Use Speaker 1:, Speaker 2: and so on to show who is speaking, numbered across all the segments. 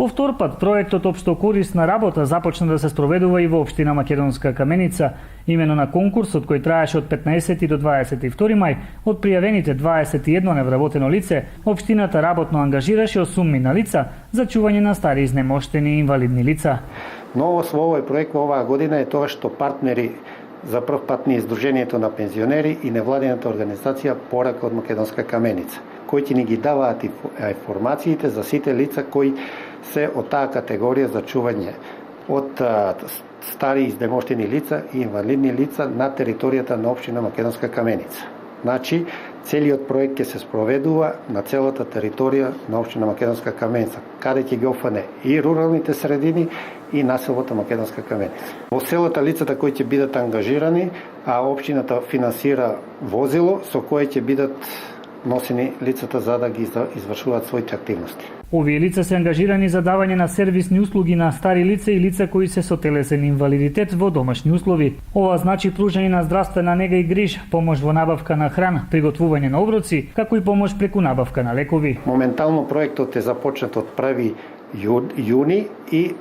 Speaker 1: По втор пат проектот Општо корисна работа започна да се спроведува и во општина Македонска Каменица, имено на конкурсот кој траеше од 15 до 22 мај. Од пријавените 21 невработено лице, општината работно ангажираше 8 лица за чување на стари изнемоштени и инвалидни лица.
Speaker 2: Новост во овој проект во оваа година е тоа што партнери за прв пат ни Издруженијето на пензионери и невладината организација Порака од Македонска Каменица, кои ќе ни ги даваат информациите за сите лица кои се од таа категорија за чување од стари изнемоштени лица и инвалидни лица на територијата на општина Македонска Каменица. Значи, целиот проект ќе се спроведува на целата територија на општина Македонска Каменица, каде ќе ги офане и руралните средини и населбото Македонска Каменица. Во селата лицата кои ќе бидат ангажирани, а општината финансира возило со кое ќе бидат носени лицата за да ги извршуваат своите активности.
Speaker 1: Овие лица се ангажирани за давање на сервисни услуги на стари лица и лица кои се со телесен инвалидитет во домашни услови. Ова значи пружање на здравствена нега и гриж, помош во набавка на храна, приготвување на оброци, како и помош преку набавка на лекови.
Speaker 2: Моментално проектот е започнат од 1 јуни и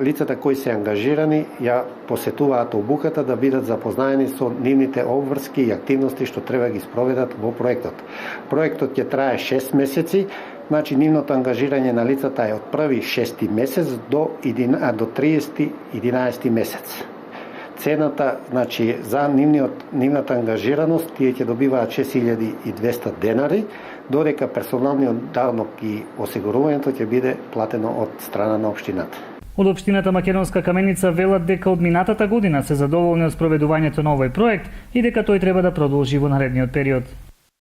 Speaker 2: лицата кои се ангажирани ја посетуваат обуката да бидат запознаени со нивните обврски и активности што треба ги спроведат во проектот. Проектот ќе трае 6 месеци, значи нивното ангажирање на лицата е од 1-6 месец до 30-11 месец. Цената, значи, за нивната ангажираност, тие ќе добиваат 6200 денари, додека персоналниот данок и осигурувањето ќе биде платено од страна на општината.
Speaker 1: Од општината Македонска Каменица велат дека од минатата година се задоволни од спроведувањето на овој проект и дека тој треба да продолжи во наредниот период.